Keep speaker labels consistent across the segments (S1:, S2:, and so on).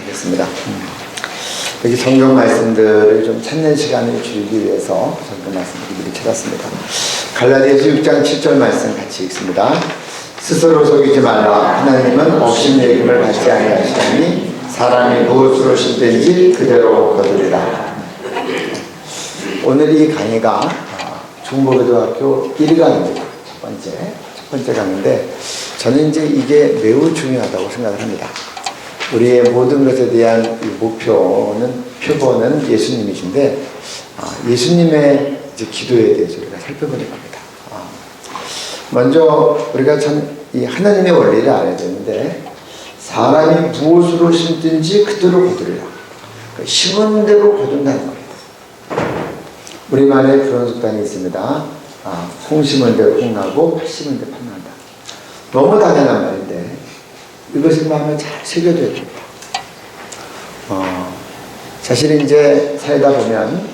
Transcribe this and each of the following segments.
S1: 하겠습니다. 여기 성경 말씀들을 좀 찾는 시간을 줄이기 위해서 성경 말씀을 미리 찾았습니다. 갈라디아서 6장 7절 말씀 같이 읽습니다. 스스로 속이지 말라. 하나님은 없인 여김을 받지 아니하시나니 사람이 무엇으로 심든지 그대로 거두리라. 오늘 이 강의가 중보기도학교 1강입니다. 첫 번째 강의인데 저는 이제 이게 매우 중요하다고 생각을 합니다. 우리의 모든 것에 대한 목표는, 표본은 예수님이신데, 예수님의 이제 기도에 대해서 우리가 살펴보는 겁니다. 먼저 우리가 참 이 하나님의 원리를 알아야 되는데, 사람이 무엇으로 심든지 그대로 거두리라. 심은 대로 거둔다는 겁니다. 우리만의 그런 습관이 있습니다. 콩 심은 대로 콩 나고, 팥 심은 대로 팥 난다. 너무 당연한 말인데, 이것을 마음에 잘 새겨둬야 됩니다. 사실 이제 살다 보면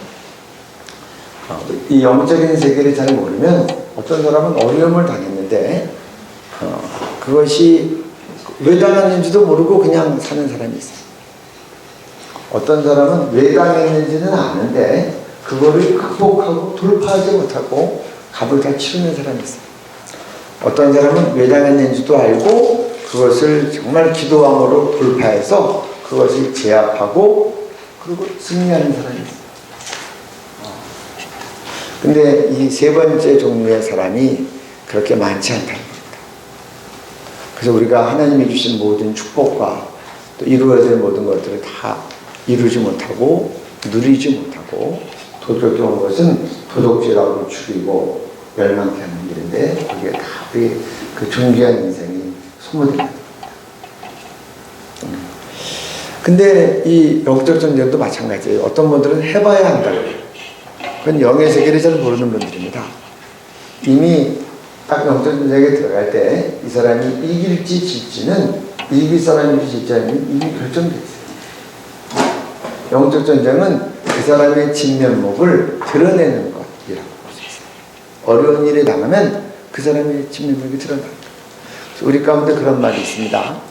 S1: 이 영적인 세계를 잘 모르면 어떤 사람은 어려움을 당했는데 그것이 왜 당했는지도 모르고 그냥 사는 사람이 있어요. 어떤 사람은 왜 당했는지는 아는데 그거를 극복하고 돌파하지 못하고 값을 다 치르는 사람이 있어요. 어떤 사람은 왜 당했는지도 알고 그것을 정말 기도함으로 돌파해서 그것을 제압하고 그리고 승리하는 사람이 있어요. 근데 이 세 번째 종류의 사람이 그렇게 많지 않다는 겁니다. 그래서 우리가 하나님이 주신 모든 축복과 또 이루어야 될 모든 것들을 다 이루지 못하고 누리지 못하고 도덕에 온 것은 도덕질하고 죽이고 멸망케 하는 일인데 그게 다 우리 그 존귀한 인생이 소모됩니다. 근데 이 영적 전쟁도 마찬가지예요. 어떤 분들은 해봐야 한다고 해요. 그건 영의 세계를 잘 모르는 분들입니다. 이미 딱 영적 전쟁에 들어갈 때 이 사람이 이길지 질지는 이길 사람인지 질지 아니면 이미 결정돼 있어요. 영적 전쟁은 그 사람의 진면목을 드러내는 것이라고 볼 수 있어요. 어려운 일에 당하면 그 사람의 진면목이 드러납니다. 우리 가운데 그런 말이 있습니다.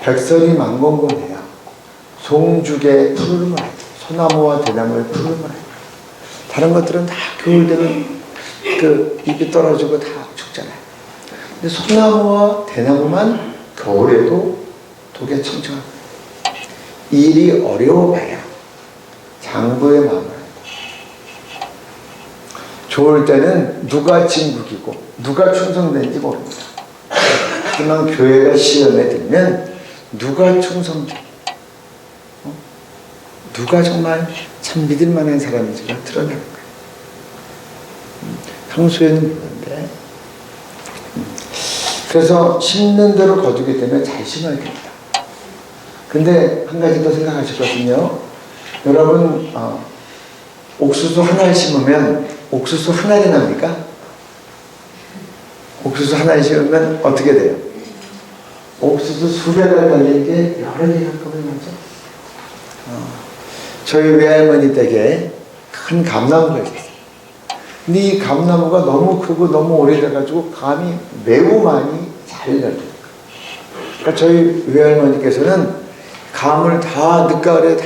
S1: 백설이 만공곤해야 송죽에 푸르름을 하죠. 소나무와 대나무에 푸르름을 하죠. 다른 것들은 다 겨울 되면 그 잎이 떨어지고 다 죽잖아요. 근데 소나무와 대나무만 겨울에도 독에 청청합니다. 일이 어려워봐야 장부의 마음을 한다. 좋을 때는 누가 진국이고 누가 충성된지 모릅니다. 하지만 교회가 시험에 들면 누가 충성돼? 누가 정말 참 믿을 만한 사람인지가 드러나는 거예요. 평소에는 모르는데. 그래서 심는 대로 거두게 되면 잘 심어야 됩니다. 근데 한 가지 더 생각하셨거든요. 여러분, 옥수수 하나를 심으면 옥수수 한 알이 납니까? 옥수수 하나를 심으면 어떻게 돼요? 옥수수 수백 알 달린 게 여러 개 한꺼번에 나죠. 저희 외할머니 댁에 큰 감나무가 있었어요. 근데 이 감나무가 너무 크고 너무 오래돼가지고 감이 매우 많이 잘 열려요. 그러니까 저희 외할머니께서는 감을 다 늦가을에 다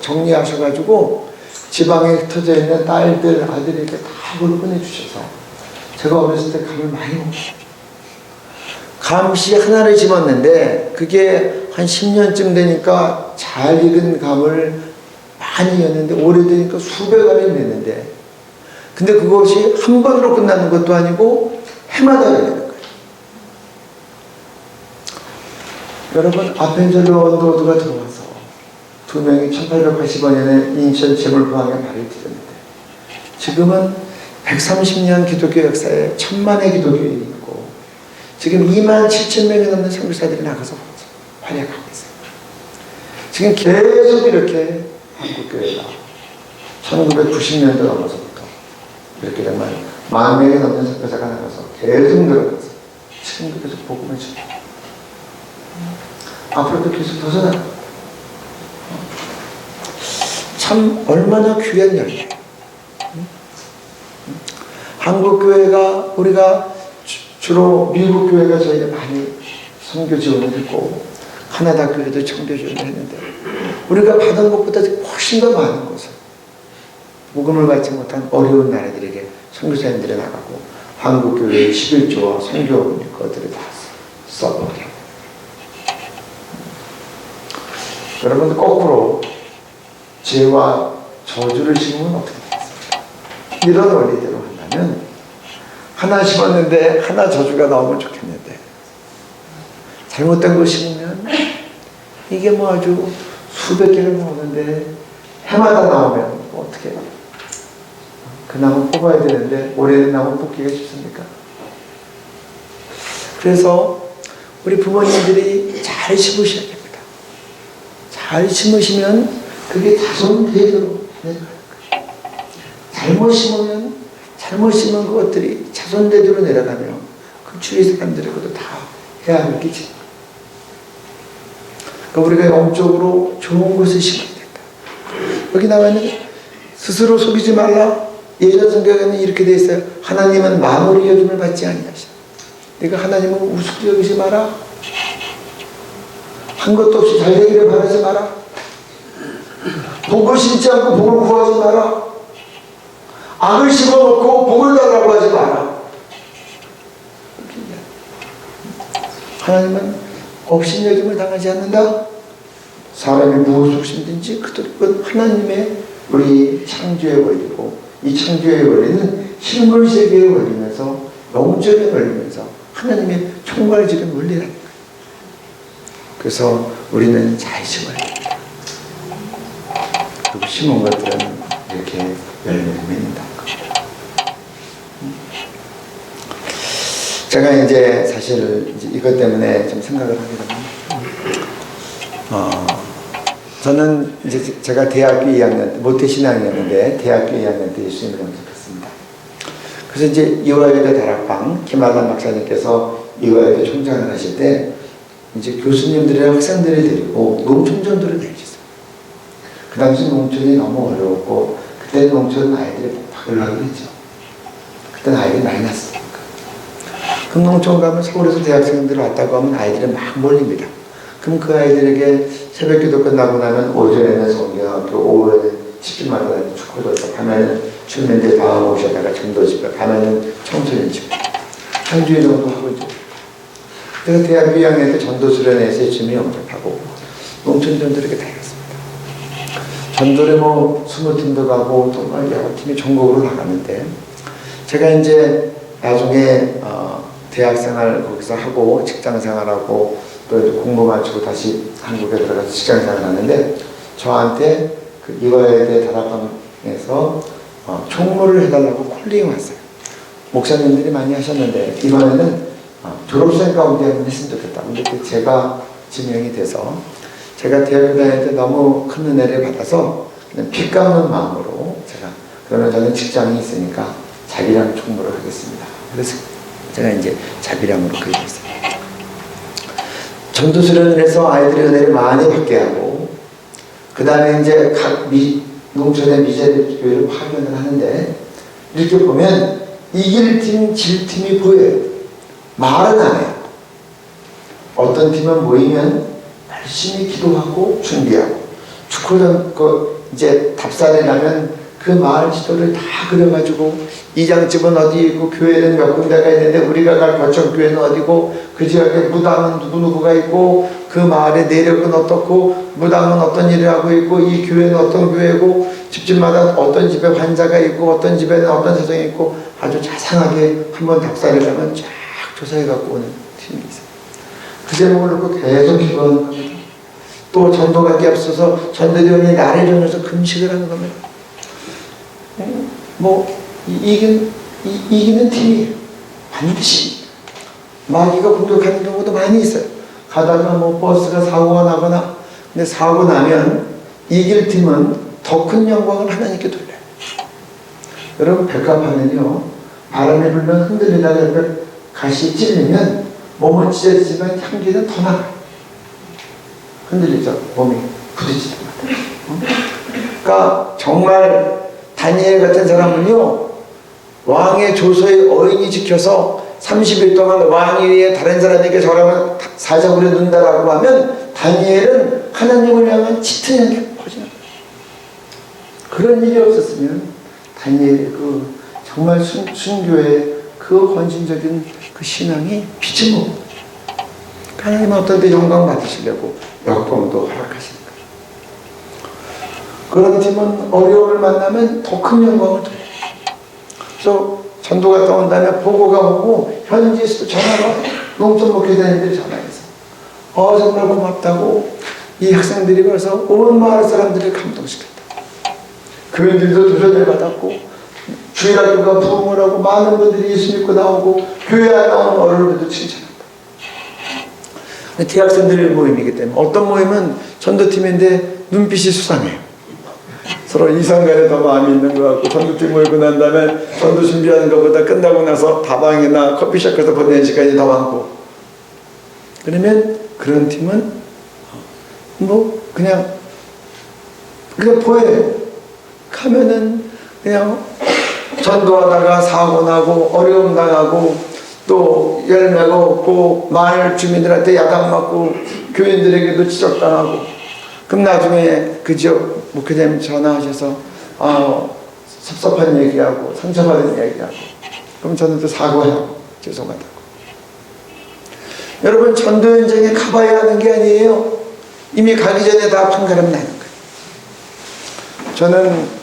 S1: 정리하셔가지고 지방에 흩어져 있는 딸들, 아들에게 다 그걸 보내주셔서 제가 어렸을 때 감을 많이 먹었어요. 감씨 하나를 심었는데 그게 한 10년쯤 되니까 잘 익은 감을 많이 였는데 오래되니까 수백 알이 냈는데 근데 그것이 한 번으로 끝나는 것도 아니고 해마다 해야 되는 거예요. 여러분 아펜젤로 원로드가 들어와서 두 명이 1880년에 인천 재물포항에 발을 들였는데 지금은 130년 기독교 역사에 1000만의 기독교인이 있고 지금 27,000명이 넘는 선교사들이 나가서 활약하고 있어요. 지금 계속 이렇게 한국교회가 1990년대 넘어서부터 이렇게 정말 10,000명이 넘는 선교사가 나가서 계속 늘어나서 지금도 계속 복음을 주고 앞으로도 계속 더 참 얼마나 귀한 열매예요. 한국교회가 우리가 주로 미국 교회가 저희가 많이 선교 지원을 했고 가나다 교회도 청교조를 했는데 우리가 받은 것보다 훨씬 더 많은 것을 복음을 받지 못한 어려운 나라들에게 선교사님들이 나가고 한국교회의 11조와 선교 것들을 다 써버려. 여러분 거꾸로 죄와 저주를 심으면 어떻게 되겠습니까? 이런 원리대로 한다면 하나 심었는데 하나 저주가 나오면 좋겠는데 잘못된 거 심으면 이게 뭐 아주 수백 개가 나오는데 해마다 나오면 뭐 어떻게 해요? 그 나무 뽑아야 되는데 올해는 나무 뽑기가 쉽습니까? 그래서 우리 부모님들이 잘 심으셔야 됩니다. 잘 심으시면 그게 자손 대대로 내려가는 거예요. 잘못 심으면 잘못 심은 것들이 자손 대대로 내려가면 그 주위 사람들에게도 다 해악을 끼치는 거예요. 그러니까 우리가 영적으로 좋은 것을 심어야 된다. 여기 나와 있는 스스로 속이지 말라. 예전 성경에는 이렇게 되어 있어요. 하나님은 마무리 여김을 받지 아니하시다. 내가 하나님을 우습게 여기지 마라. 한 것도 없이 잘 되기를 바라지 마라. 복을 심지 않고 복을 구하지 마라. 악을 심어놓고 복을 달라고 하지 마라. 하나님은 업신여김을 당하지 않는다. 사람이 무엇을 심든지 그것은 하나님의 우리 창조의 원리고 이 창조의 원리는 식물세계의 원리면서 영적의 원리면서 하나님의 총괄적인 원리라는 거예요. 그래서 우리는 잘 심어야 됩니다. 그리고 심은 것들은 이렇게 열매를 맺는다는 거예요. 제가 이제 사실 이것 때문에 좀 생각을 하게 됩니다. 저는 이제 제가 대학교 2학년 때, 모태신앙이었는데 대학교 2학년 때 예수님을 영접했습니다. 그래서 이제 이화여대 다락방 김하단 박사님께서 이화여대 총장을 하실 때 이제 교수님들이랑 학생들을 데리고 농촌전도를 다니셨어요. 그 당시 농촌이 너무 어려웠고 그때 농촌 아이들이 복학을 하기로 했죠. 그때는 아이들이 많이 났으니까. 그 농촌 가면 서울에서 대학생들 왔다고 하면 아이들이 막 몰립니다. 그럼 그 아이들에게 새벽기도 끝나고 나면 오전에는 성경학교, 오후에는 집집마다 축구도 밤에는 주민들 방학 오셨다가 전도집에, 밤에는 청소년 집에 한 주일 정도 하고 있죠. 제가 대학교 2학년 때 전도 수련회에서 예수님을 영접하고 농촌전도를 이렇게 다녔습니다. 전도를 뭐 20팀도 가고 또 여러 팀이 전국으로 나가는데 제가 이제 나중에 대학생활 거기서 하고 직장생활하고 또 공부 마치고 다시 한국에 들어가서 직장생활을 하는데 저한테 그 이화여대 다락방에서 총무를 해달라고 콜링이 왔어요. 목사님들이 많이 하셨는데 이번에는 졸업생 가운데 한번 했으면 좋겠다. 근데 제가 지명이 돼서 제가 대학교 다닐 때 너무 큰 은혜를 받아서 그냥 피 깎는 마음으로 제가 그러면 저는 직장이 있으니까 자비랑 총무를 하겠습니다. 그래서 제가 이제 자비랑으로 그게 됐어요. 전도 수련을 해서 아이들의 은혜를 많이 받게 하고 그 다음에 이제 각 농촌의 미제대 교회를 파견을 하는데 이렇게 보면 이길 팀, 질 팀이 보여요. 말은 안 해요. 어떤 팀은 모이면 열심히 기도하고 준비하고 축구장 이제 답사를 하면 그 마을 지도를 다 그려가지고 이장집은 어디 있고 교회는 몇 군데가 있는데 우리가 갈 거점교회는 어디고 그 지역에 무당은 누구누구가 있고 그 마을의 내력은 어떻고 무당은 어떤 일을 하고 있고 이 교회는 어떤 교회고 집집마다 어떤 집에 환자가 있고 어떤 집에는 어떤 사정이 있고 아주 자상하게 한번 답사를 하면 쫙 조사해 갖고 오는 팀이 있어요. 그 제목을 놓고 계속 기도하는 겁니다. 또 전도가 게 없어서 전도대원이 나를 정해서 금식을 하는 겁니다. 뭐 이기는 팀이 반드시 마귀가 공격하는 경우도 많이 있어요. 가다가 뭐 버스가 사고가 나거나 근데 사고 나면 이길 팀은 더 큰 영광을 하나님께 돌려요. 여러분 백합화는요 바람이 불면 흔들리다가 이렇게 가시 찔리면 몸은 찢어지지만 향기는 더 나가요. 흔들리죠. 몸이 부딪히는 것 같아요. 그러니까 정말 다니엘 같은 사람은요 왕의 조서의 어인이 지켜서 30일 동안 왕 위에 다른 사람에게 절하면 사자굴에 넣는다라고 하면 다니엘은 하나님을 향한 짙은 향기가 퍼지는 거예요. 그런 일이 없었으면 다니엘의 그 정말 순교의 그 헌신적인 그 신앙이 빛이 못. 하나님은 어떤 때 영광 받으시려고 역경도 허락하시는 거예요. 그런 팀은 어려움을 만나면 더 큰 영광을 줘요. 그래서 전도 갔다 온 다음에 보고가 오고 현지에서도 전화가 와요. 농촌 목회자님들이 전화해서 정말 고맙다고 이 학생들이 와서 온 마을 사람들을 감동시켰다. 교인들도 도전을 받았고 주일학교가 부흥을 하고 많은 분들이 예수 믿고 나오고 교회 안 나오는 어른들도 칭찬한다. 대학생들 모임이기 때문에 어떤 모임은 전도팀인데 눈빛이 수상해요. 서로 이상간에 더 마음이 있는 것 같고 전도팀 모이고 난 다음에 전도 준비하는 것보다 끝나고 나서 다방이나 커피숍 가서 보내는 시간이 더 많고 그러면 그런 팀은 뭐 그냥 보여요. 가면은 그냥 전도하다가 사고 나고 어려움 당하고 또 열매가 없고 마을 주민들한테 야단 맞고 교인들에게도 지적당하고 그럼 나중에 그 지역 목회자님 전화하셔서 섭섭한 얘기하고 상처받은 얘기하고 그럼 저는 또 사과하고 죄송하다고. 여러분 전도 현장에 가봐야 하는 게 아니에요. 이미 가기 전에 다 판가름 나는 거예요. 저는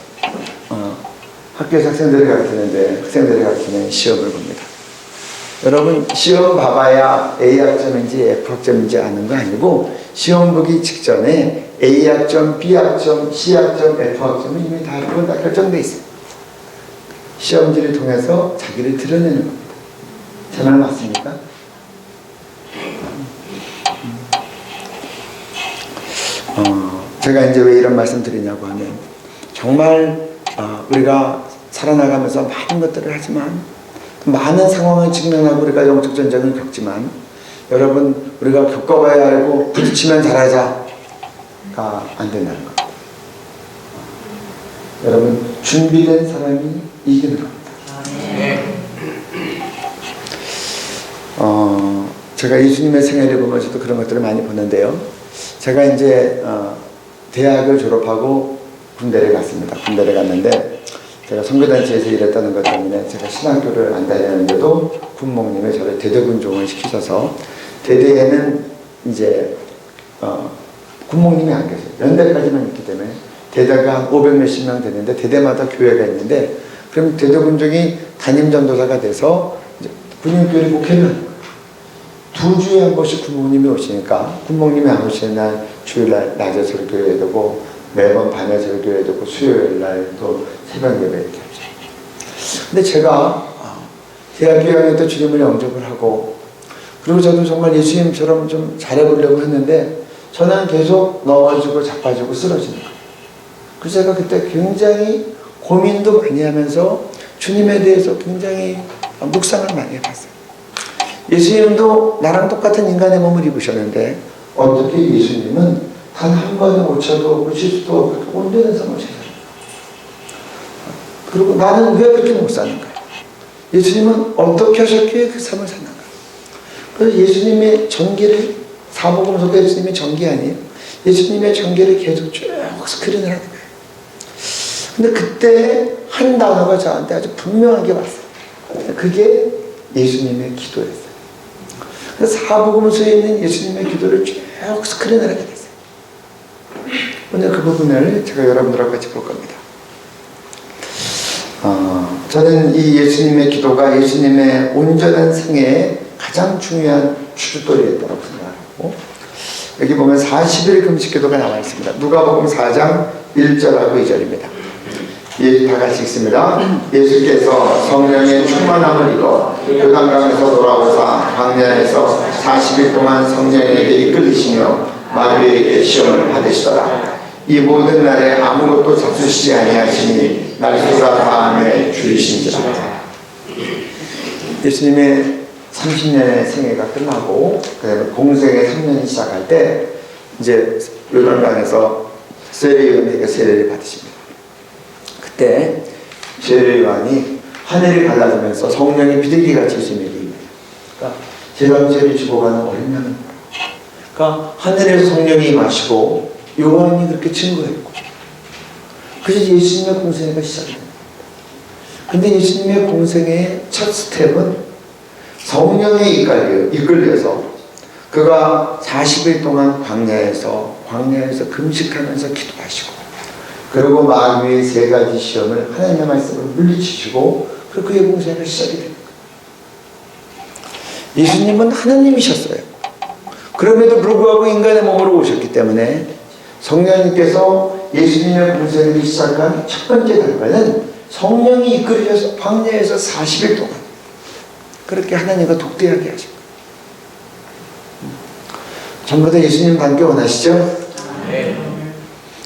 S1: 학교에서 학생들을 가르치는데 학생들을 가르치는 시험을 봅니다. 여러분 시험 봐봐야 A학점인지 F학점인지 아는 거 아니고 시험 보기 직전에 A학점, B학점, C학점, F학점은 이미 다 결정되어 있어요. 시험지를 통해서 자기를 드러내는 겁니다. 제 말 맞습니까? 제가 이제 왜 이런 말씀 드리냐고 하면 정말 우리가 살아나가면서 많은 것들을 하지만 많은 상황을 직면하고 우리가 영적 전쟁을 겪지만 여러분 우리가 겪어봐야 알고 부딪히면 잘하자가 안 된다는 겁니다. 여러분 준비된 사람이 이기는 겁니다. 제가 예수님의 생애를 보면서도 그런 것들을 많이 보는데요. 제가 이제 대학을 졸업하고 군대를 갔습니다. 군대를 갔는데 제가 선교단체에서 일했다는 것 때문에 제가 신학교를 안 다녔는데도 군목님이 저를 대대군종을 시키셔서 대대에는 이제 군목님이 안 계세요. 연대까지만 있기 때문에 대대가 한 500 몇십 명 되는데 대대마다 교회가 있는데 그럼 대대군종이 담임전도사가 돼서 이제 군인교회를 목회를 하는 거예요. 2주에 한 번씩 군목님이 오시니까 군목님이 안 오시는 날 주일날 낮에 설교해야 되고 매번 밤에 설교해야 되고 수요일날 또 새벽 예배 이렇게 하죠. 근데 제가 대학교 2학년 때 주님을 영접을 하고 그리고 저도 정말 예수님처럼 좀 잘해보려고 했는데 저는 계속 넘어지고 자빠지고 쓰러지는 거예요. 그래서 제가 그때 굉장히 고민도 많이 하면서 주님에 대해서 굉장히 묵상을 많이 해봤어요. 예수님도 나랑 똑같은 인간의 몸을 입으셨는데 어떻게 예수님은 단 한 번의 오차도 없고 실수도 없고 온전한 삶을 사셨는가? 그리고 나는 왜 그렇게 못 사는가? 예수님은 어떻게 하셨기에 그 삶을 사는가? 그래서 예수님의 전기를 사복음 속에 예수님의 전기 아니에요? 예수님의 전기를 계속 쭉 스크린을 하는 거예요. 근데 그때 한 단어가 저한테 아주 분명하게 왔어요. 그게 예수님의 기도였어요. 그래서 사복음서에 있는 예수님의 기도를 쭉 스크린을 하게 됐어요. 오늘 그 부분을 제가 여러분들하고 같이 볼 겁니다. 저는 이 예수님의 기도가 예수님의 온전한 생애의 가장 중요한 주춧돌이었다고 생각하고 여기 보면 40일 금식 기도가 나와 있습니다. 누가복음 4장 1절하고 2절입니다. 다 같이 읽습니다. 예수께서 성령의 충만함을 입어 요단강에서 돌아오사 광야에서 40일 동안 성령에게 이끌리시며 마귀에게 시험을 받으시더라. 이 모든 날에 아무것도 잡수시지 아니하시니 날수가 다함에 줄이신지라. 예수님의 30년의 생애가 끝나고 그다음에 공생의 3년이 시작할 때 이제 요단강에서 세례요한에게 세례를 받으십니다. 그때 세례요한이 하늘이 갈라지면서 성령이 비둘기같이 예수님에게 임해요. 그러니까 제삼세를 주고 가는 어린 양은 그러니까 하늘에서 성령이 임하시고 요한이 그렇게 증거했고, 그래서 예수님의 공생애가 시작이 됩니다. 근데 예수님의 공생애의 첫 스텝은 성령에 이끌려서 그가 40일 동안 광야에서 금식하면서 기도하시고, 그리고 마귀의 3가지 시험을 하나님의 말씀으로 물리치시고, 그리고 그의 공생애가 시작이 됩니다. 예수님은 하나님이셨어요. 그럼에도 불구하고 인간의 몸으로 오셨기 때문에 성령님께서 예수님의 공생애를 시작한 첫 번째 단계는 성령이 이끌어져서 광야에서 40일 동안 그렇게 하나님과 독대하게 하신 거예요. 전부 다 예수님 닮기 원하시죠? 네.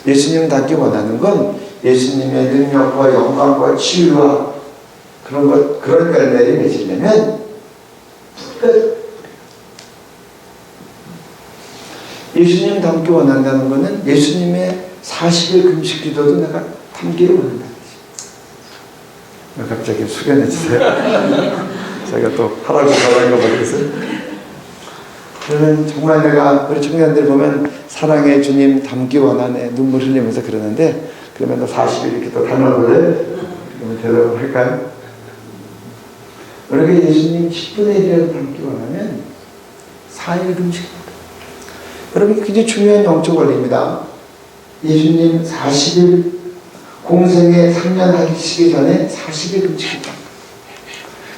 S1: 예수님 닮기 원하는 건 예수님의 능력과 영광과 치유와 그런 열매를 맺으려면 예수님 닮기 원한다는 것은 예수님의 40일 금식 기도도 내가 닮기를 원한다는 거지. 갑자기 숙연해지세요. 제가 또 하라고 말하는 거 모르겠어요. 그러면 정말 내가 우리 청년들 보면 사랑의 주님 닮기 원하네 눈물 흘리면서 그러는데, 그러면 너 40일 이렇게 또 닮아볼래? 그러면 대답을 할까요? 우리가 예수님 10분의 1이라도 닮기 원하면 4일 금식입니다. 여러분, 굉장히 중요한 영적 원리입니다. 예수님 40일 공생애 3년 하시기 전에 40일 금식입니다.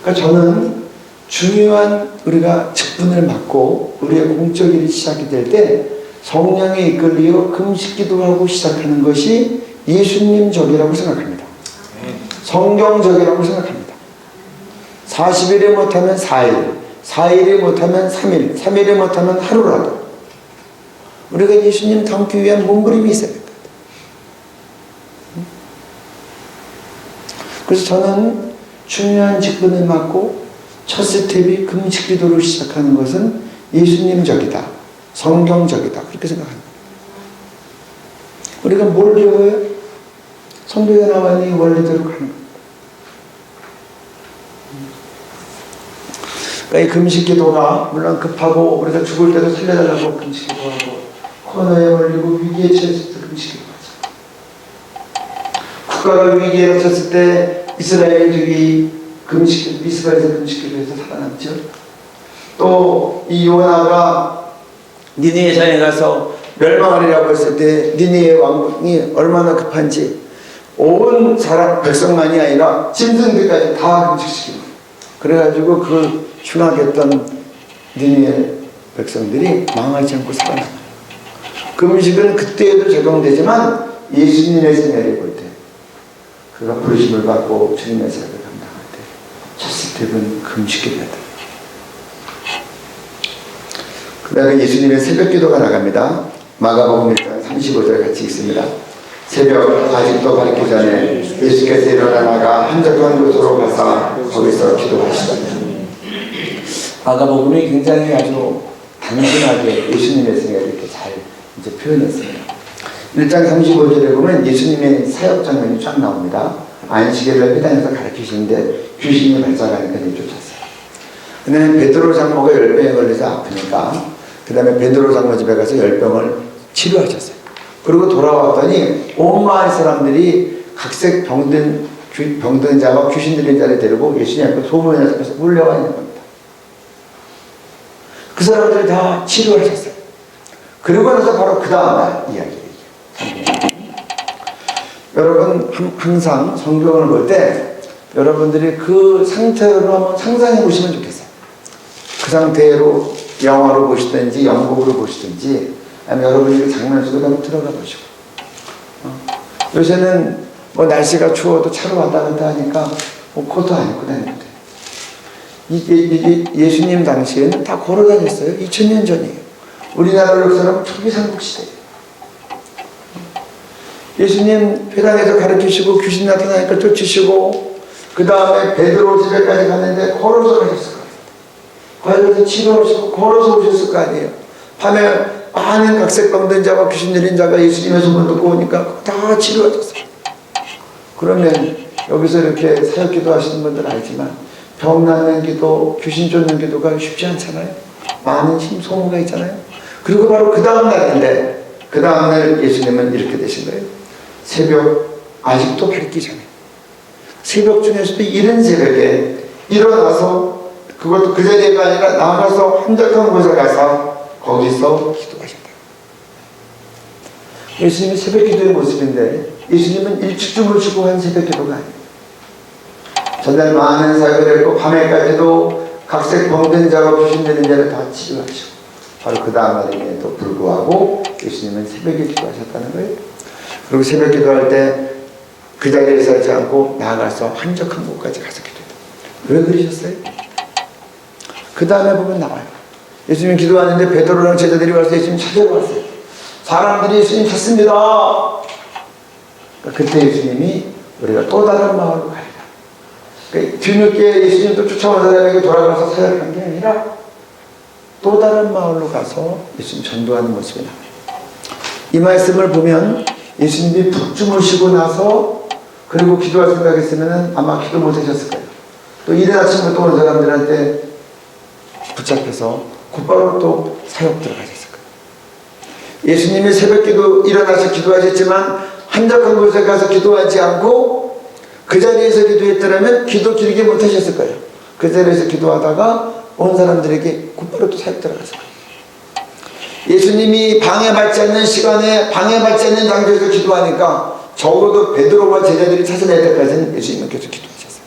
S1: 그러니까 저는 중요한 우리가 직분을 맡고 우리의 공적 일이 시작이 될 때 성령에 이끌려 금식기도 하고 시작하는 것이 예수님적이라고 생각합니다. 성경적이라고 생각합니다. 40일에 못하면 4일, 4일에 못하면 3일, 3일에 못하면 하루라도 우리가 예수님 닮기 위한 몸부림이 있어야 됩니다. 그래서 저는 중요한 직분을 맡고 첫 스텝이 금식기도로 시작하는 것은 예수님적이다, 성경적이다, 그렇게 생각합니다. 우리가 뭘 배워요? 성경에 나와 있는 원리대로 가는 겁니다. 그러니까 이 금식기도가 물론 급하고 우리가 죽을 때도 살려달라고 금식기도하고, 코너에 몰리고 위기에 처했을 때 금식기도하죠. 국가가 위기에 닥쳤을 때 이스라엘에서 금식기도해서 살아남죠. 또 이 요나가 니느웨 산에 가서 멸망하리라고 했을 때 니느웨 왕이 얼마나 급한지 온 사람 백성만이 아니라 짐승들까지 다 금식시킵니다. 그래가지고 그 흉악했던 니느웨 백성들이 망하지 않고 살아남아요. 금식은 그때에도 적용되지만 예수님의 생애를 볼 때, 그가 부르심을 받고 주님의 사역을 감당할 때 첫 스텝은 금식기도다. 그 다음에 예수님의 새벽기도가 나갑니다. 마가복음 1장 35절 같이 읽습니다. 새벽 아직도 밝기 전에 예수께서 일어나 나가 한적한 곳으로 가서 거기서 기도하시더라. 마가복음이 굉장히 아주 단순하게 예수님의 생애를 이렇게 잘 표현했습니다. 1장 35절에 보면 예수님의 사역 장면이 쫙 나옵니다. 안식일을 회당에서 가르치시는데 귀신이 발작하니까 쫓았어요. 근데 베드로 장모가 열병에 걸려서 아프니까 그 다음에 베드로 장모 집에 가서 열병을 치료하셨어요. 그리고 돌아왔더니 온 마을 사람들이 각색 병든 자와 귀신 들린 자를 데리고 예수님 앞에 소문을 내서 물려와 있는 겁니다. 그 사람들이 다 치료하셨어요. 그리고 나서 바로 그 다음날 이야기예요. 여러분 항상 성경을 볼 때 여러분들이 그 상태로 한번 상상해 보시면 좋겠어요. 그 상태로 영화로 보시든지 영국으로 보시든지 아니면 여러분이 장난 속에 한번 들어가 보시고, 요새는 뭐 날씨가 추워도 차로 왔다 갔다 하니까 뭐 코트 안 입고 다니는데 예수님 당시에는 다 걸어 다녔어요. 2000년 전이에요. 우리나라 역사는 초기 삼국시대예요. 예수님 회당에서 가르치시고 귀신 나타나니까 쫓으시고 그 다음에 베드로 집에까지 갔는데 걸어서 가셨을 거예요. 걸어서 치료하시고 걸어서 오셨을 거 아니에요. 밤에 많은 각색 병든 자와 귀신 들린 자가 예수님의 소문 듣고 오니까 다 치료하셨어요. 그러면 여기서 이렇게 사역기도 하시는 분들 알지만 병 낫는 기도, 귀신 쫓는 기도가 쉽지 않잖아요. 많은 힘 소모가 있잖아요. 그리고 바로 그 다음 날인데 그 다음 날 예수님은 이렇게 되신 거예요. 새벽 아직도 밝기 전에 새벽 중에서도 이른 새벽에 일어나서 그것도 그 자리가 아니라 나가서 한적한 곳에 가서 거기서 기도하셨다. 예수님의 새벽 기도의 모습인데 예수님은 일찍 주무시고 한 새벽 기도가 아니에요. 전날 많은 사역을 했고 밤에까지도 각색 병든 자가 부신되는 자를 다 치료하시고 바로 그 다음 날임에도 불구하고 예수님은 새벽에 기도하셨다는 거예요. 그리고 새벽 기도할 때 그 자리에 서지 않고 나아가서 한적한 곳까지 가서 기도해요. 왜 그러셨어요? 그 다음에 보면 나와요. 예수님 기도하는데 베드로랑 제자들이 와서 예수님 찾으러 왔어요. 사람들이 예수님 찾습니다. 그때 예수님이 우리가 또 다른 마을로 가리라. 뒤늦게 예수님도 쫓아온 사람에게 돌아가서 사역한 게 아니라 또 다른 마을로 가서 예수님 전도하는 모습이 나와요. 이 말씀을 보면 예수님이 푹 주무시고 나서 그리고 기도할 생각했으면 아마 기도 못하셨을 거예요. 또 이른 아침부터 온 사람들한테 붙잡혀서 곧바로 또 사역 들어가셨을 거예요. 예수님이 새벽 기도 일어나서 기도하셨지만 한적한 곳에 가서 기도하지 않고 그 자리에서 기도했더라면 기도 길게 못하셨을 거예요. 그 자리에서 기도하다가 온 사람들에게 곧바로 또 사역 들어갔을 거예요. 예수님이 방해받지 않는 시간에 방해받지 않는 장소에서 기도하니까 적어도 베드로와 제자들이 찾아낼 때까지는 예수님은 계속 기도하셨어요.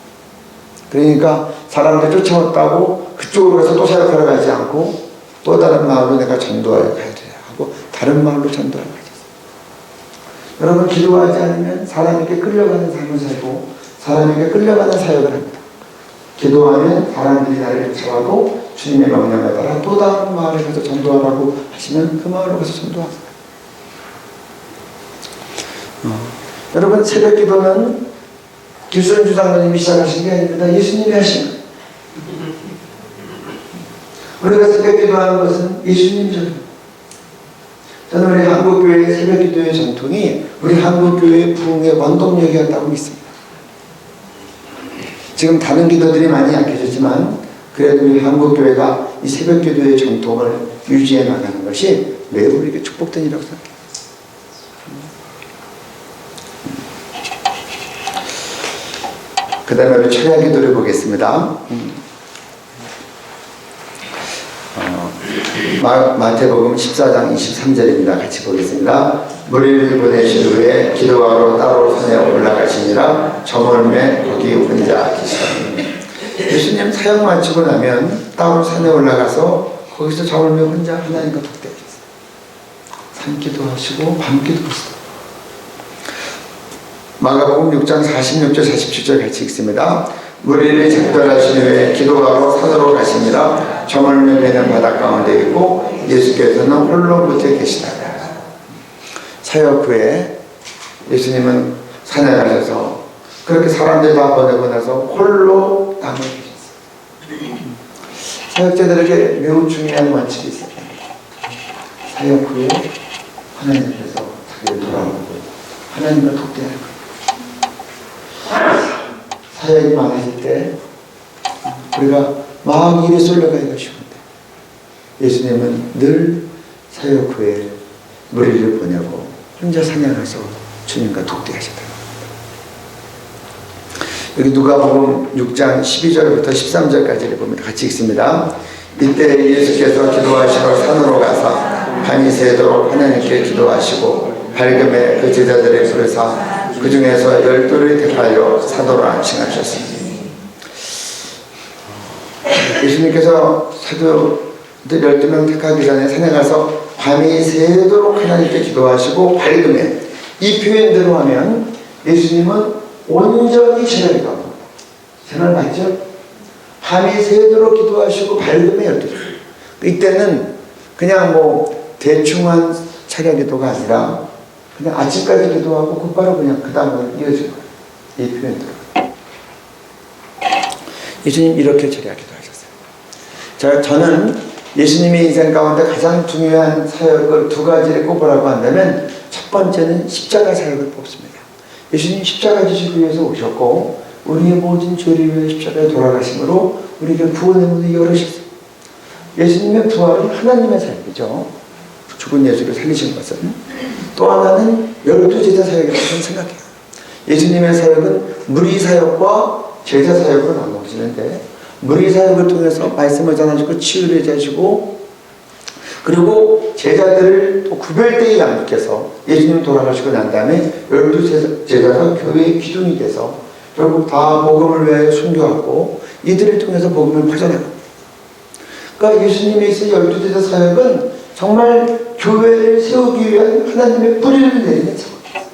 S1: 그러니까 사람들이 쫓아왔다고 그쪽으로 가서 또 사역하러 가지 않고 또 다른 마을로 내가 전도하러 가야 돼 하고 다른 마을로 전도하러 가셨어요. 여러분 기도하지 않으면 사람에게 끌려가는 삶을 살고 사람에게 끌려가는 사역을 합니다. 기도하면 사람들이 나를 쫓아와도 주님의 명령에 따라 또 다른 마을에 가서 전도하라고 하시면 그 마을로 가서 전도합니다. 여러분 새벽 기도는 길선주 장로님이 시작하신 게 아닙니다. 예수님이 하신 거예요. 우리가 새벽 기도하는 것은 예수님 전입니다. 저는 우리 한국교회의 새벽 기도의 전통이 우리 한국교회의 부흥의 원동력이었다고 믿습니다. 지금 다른 기도들이 많이 약해졌지만 그래도 우리 한국교회가 이 새벽 기도의 전통을 유지해 나가는 것이 매우 우리에게 축복된 일이라고 생각합니다. 그 다음에 우리 철야 기도를 보겠습니다. 마태복음 14장 23절입니다. 같이 보겠습니다. 무리를 보내신 후에 기도하러 따로 산에 올라가시니라. 저물매 거기 혼자 계시더니 예수님 사역 마치고 나면 따로 산에 올라가서 거기서 저물매 혼자 하나님과 독대하셨어요. 산기도 하시고 밤기도 하시고. 마가복음 6장 46절 47절 같이 읽습니다. 무리를 작별하신 후에 기도하러 산으로 가시니라. 저물매 매는 바닷 가운데 있고 예수께서는 홀로 곁에 계시다. 사역 후에 예수님은 산에 가셔서 그렇게 사람들 다 보내고 나서 홀로 남아 계셨어요. 사역자들에게 매우 중요한 원칙이 있어요. 사역 후에 하나님께서 자기를 돌아보고 하나님을 독대하는 거예요. 사역이 많아질 때 우리가 막 일에 쏠려가기가 쉬운데 예수님은 늘 사역 후에 무리를 보내고 혼자 산에 가서 주님과 독대하셨다. 여기 누가복음 6장 12절부터 13절까지를 봅니다. 같이 읽습니다. 이때 예수께서 기도하시러 산으로 가서 밤이 새도록 하나님께 기도하시고 밝음에 그 제자들의 부르사 그 중에서 12를 택하여 사도라 칭하셨습니다. 예수님께서 사도들 12명 택하기 전에 산에 가서 밤이 새도록 하나님께 기도하시고 밝음에, 이 표현대로 하면 예수님은 온전히 제자를 기도합니다. 제 말 맞죠? 밤이 새도록 기도하시고 밝음에 12를. 이때는 그냥 뭐 대충한 차려 기도가 아니라 그냥 아침까지 기도하고 곧바로 그냥 그 다음으로 이어진 거예요. 이 표현대로. 예수님 이렇게 처리하 기도하셨어요. 저는 예수님의 인생 가운데 가장 중요한 사역을 두 가지를 꼽으라고 한다면 첫 번째는 십자가 사역을 뽑습니다. 예수님 십자가 지시기 위해서 오셨고 우리의 모든 죄를 위해 십자가에 돌아가심으로 우리에게 구원의 문을 열으셨어요. 예수님의 부활은 하나님의 삶이죠. 죽은 예수를 살리신 것은 또 하나는 12제자 사역이라고 저는 생각해요. 예수님의 사역은 무리 사역과 제자 사역으로 나누어지는데 무리 사역을 통해서 말씀을 전하시고 치유를 해주시고 그리고 제자들을 또 구별되게 양육해서 예수님 돌아가시고 난 다음에 12제자가 교회의 기둥이 돼서 결국 다 복음을 위하여 순교하고 이들을 통해서 복음을 퍼져나갑니다. 그러니까 예수님의 있을 12제자 사역은 정말 교회를 세우기 위한 하나님의 뿌리를 내리는 사역입니다.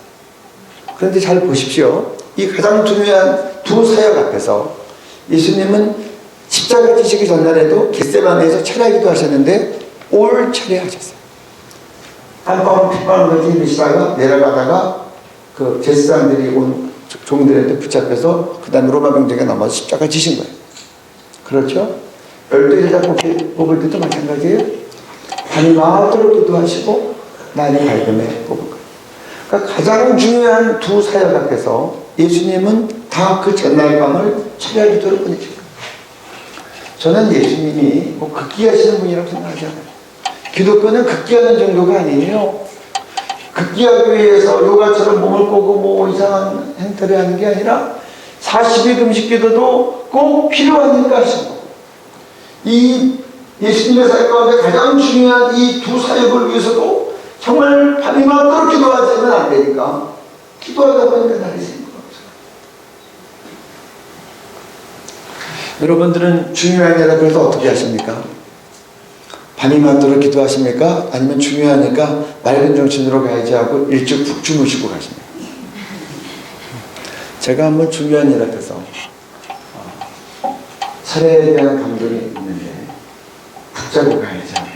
S1: 그런데 잘 보십시오. 이 가장 중요한 두 사역 앞에서 예수님은 십자가 지시기 전날에도 겟세마네에서 철야기도 하셨는데 올 철야하셨어요. 한밤 핏방울을 흘리시다가 내려가다가 그 제사장들이 온 종들한테 붙잡혀서 그 다음에 로마 병정에 넘어서 십자가 지신 거예요. 그렇죠? 12제자 뽑을 때도 마찬가지예요. 밤이 마음대로 기도하시고 날이 밝음에 뽑을 거예요. 그러니까 가장 중요한 두 사역 앞에서 예수님은 다 그 전날 밤을 철야 기도를 보내신 거예요. 저는 예수님이 뭐 극기하시는 분이라고 생각하지 않아요. 기독교는 극기하는 정도가 아니에요. 극기하기 위해서 요가처럼 몸을 꼬고 뭐 이상한 행태를 하는 게 아니라 40일 금식 기도도 꼭 필요하니까 하신 거고 이 예수님의 사역 가운데 가장 중요한 이 두 사역을 위해서도 정말 밤이 맞도록 기도하자면 안 되니까 기도하다 보니까 날이 새는 거죠. 여러분들은 중요한 일 앞에서 어떻게 하십니까? 밤이 맞도록 기도하십니까? 아니면 중요하니까 맑은 정신으로 가야지 하고 일찍 푹 주무시고 가십니까? 제가 한번 중요한 일 앞에서 철야에 대한 감동이 있는데 푹 자고 가야지 하고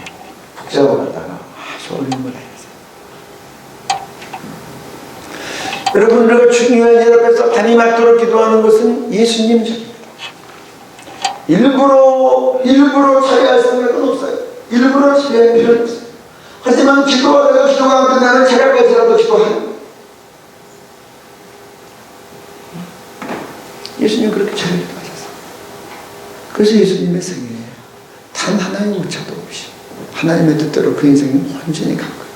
S1: 푹 자고 갔다가 졸음을 해야지. 여러분 우리가 중요한 일 앞에서 밤이 맞도록 기도하는 것은 예수님 전입니다. 일부러 철야할 생각은 없어요. 일부러 철야할 필요는 없어요. 하지만 기도하다가 기도가 안 끝나는 철야까지라도 기도하는 거예요. 예수님 그렇게 철야 기도하셨어요. 그래서 예수님의 생애에 단 하나의 오차도 없이 하나님의 뜻대로 그 인생이 온전히 간 거예요.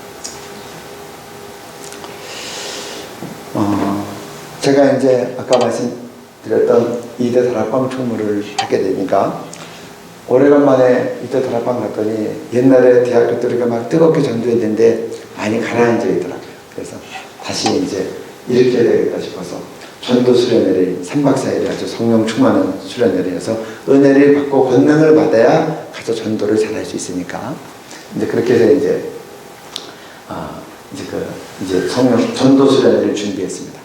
S1: 제가 이제 아까 말씀드렸던 이대 다락방 총무를 하게 되니까 오래간만에 이대 다락방 갔더니 옛날에 대학교 때 우리가 막 뜨겁게 전도했는데 많이 가라앉아 있더라고요. 그래서 다시 이제 일으켜야 되겠다 싶어서 전도 수련회를 3박 4일에 아주 성령 충만한 수련회를 해서 은혜를 받고 권능을 받아야 가서 전도를 잘할 수 있으니까 이제 그렇게 해서 이제 성령 전도 수련회를 준비했습니다.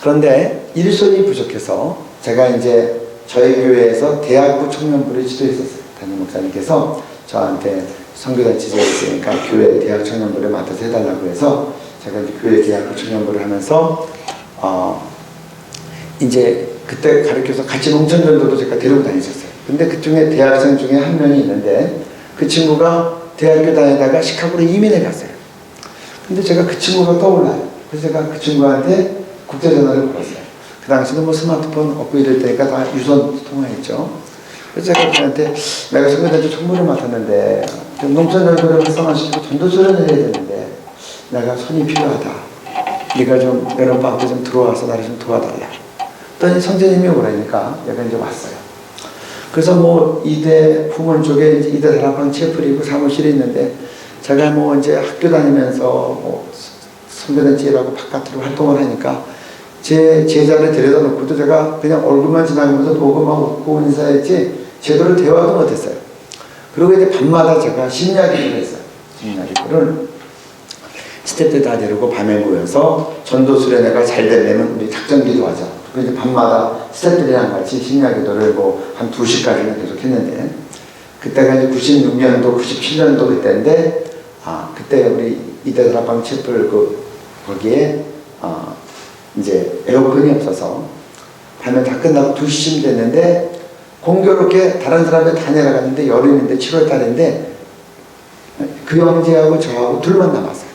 S1: 그런데 일손이 부족해서 제가 이제 저희 교회에서 대학부 청년부를 지도했었어요. 담임 목사님께서 저한테 선교단 지도에 있으니까 교회 대학 청년부를 맡아서 해달라고 해서 제가 이제 교회 대학부 청년부를 하면서 이제 그때 가르쳐서 같이 농촌전도도 제가 데리고 다녔었어요. 근데 그 중에 대학생 중에 한 명이 있는데 그 친구가 대학교 다니다가 시카고로 이민을 갔어요. 근데 제가 그 친구가 떠올라요. 그래서 제가 그 친구한테 국제전화를 걸었어요. 그 당시는 뭐 스마트폰 없고 이럴 때니까 다 유선 통화했죠. 그래서 제가 그한테 내가 선교단체 총무를 맡았는데 농촌전도를 활성화시키고 전도수련을 해야 되는데 내가 손이 필요하다. 네가 좀 여름방학 때 좀 들어와서 나를 좀 도와달라. 그랬더니 선생님이 오라니까 내가 이제 왔어요. 그래서 뭐 이대 부문 쪽에 이제 이대 다락방 채플이고 사무실이 있는데 제가 뭐 이제 학교 다니면서 뭐 선교단체 일하고 바깥으로 활동을 하니까 제 제자를 데려다 놓고도 제가 그냥 얼굴만 지나가면서 보고만 웃고 인사했지 제대로 대화도 못했어요. 그리고 이제 밤마다 제가 심야기도를 했어요. 심야기도를 스태프들 다 데리고 밤에 모여서 전도 수련회가 잘 되려면 우리 작전기도 하자. 그래서 밤마다 스태프들이랑 같이 심야기도를 뭐 한 2시까지는 계속 했는데 그때가 이제 96년도, 97년도 그때인데 그때 우리 이대 다락방 채플 거기에 이제 에어컨이 없어서 밤에 다 끝나고 2시쯤 됐는데 공교롭게 다른 사람들 다 내려갔는데 여름인데 7월 달인데 그 형제하고 저하고 둘만 남았어요.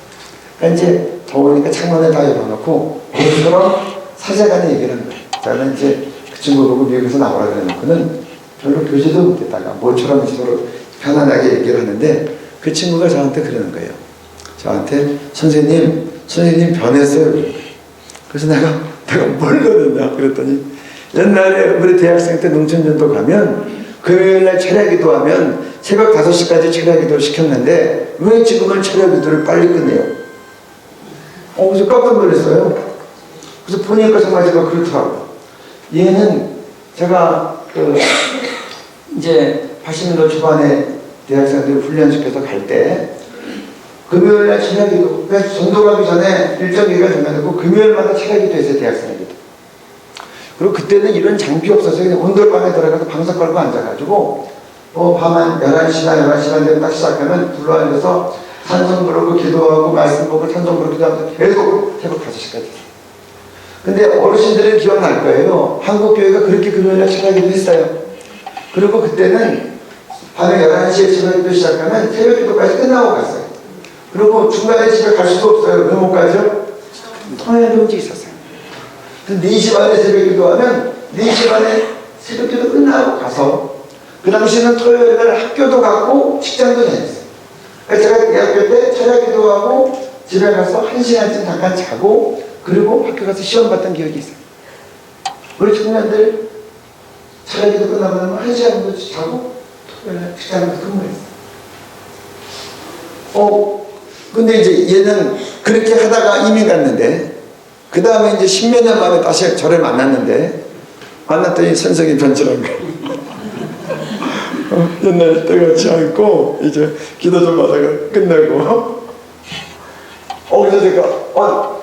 S1: 그러니까 이제 더우니까 창문을 다 열어놓고 그처럼 사제간에 얘기를 한 거예요. 저는 이제 그 친구 보고 미국에서 나오라 그래놓고는 별로 교제도 못했다가 모처럼 서로 편안하게 얘기를 하는데 그 친구가 저한테 그러는 거예요. 저한테 선생님 변했어요. 그래서 내가 뭘 그러냐 그랬더니 옛날에 우리 대학생 때 농촌전도 가면 금요일날 철야기도 하면 새벽 5시까지 철야기도 시켰는데 왜 지금은 철야기도를 빨리 끝내요? 그래서 깜짝 놀랐어요. 그래서 보니까 정말 제가 그렇더라고요. 얘는 제가 이제 80년도 초반에 대학생들 훈련시켜서 갈 때 금요일날 철야기도, 그러니까 전도 가기 전에 일정 기간 정해놓고 금요일마다 철야기도 했어요. 대학생에게도. 그리고 그때는 이런 장비 없어서 그냥 온돌방에 들어가서 방석 걸고 앉아가지고 밤 한 11시 반 되면 딱 시작하면 불러앉아서 찬송 부르고 기도하고 말씀 보고 찬송 부르고 기도하면서 계속 새벽 5시까지. 근데 어르신들은 기억날 거예요. 한국교회가 그렇게 금요일날 철야기도 했어요. 그리고 그때는 밤에 11시에 철야기도 시작하면 새벽 기도까지 끝나고 갔어요. 그리고 중간에 집에 갈 수도 없어요. 왜 못 가죠? 통화에 용지 있었어요. 4시 반에 새벽 기도하면 4시 반에 새벽 기도 끝나고 가서 그 당시에는 토요일날 학교도 갔고 직장도 다녔어요. 그래서 제가 대학교 때 철야 기도하고 집에 가서 1시간쯤 잠깐 자고 그리고 학교 가서 시험 봤던 기억이 있어요. 우리 청년들 철야 기도 끝나고 나면 1시간 정도 자고 토요일날 직장에서 근무했어요. 근데 이제 얘는 그렇게 하다가 이민 갔는데 그 다음에 이제 10몇 년 만에 다시 저를 만났는데 만났더니 선생이 변질한 거예요. 옛날 때같이 않고 이제 기도 좀 하다가 끝내고 그래서 제가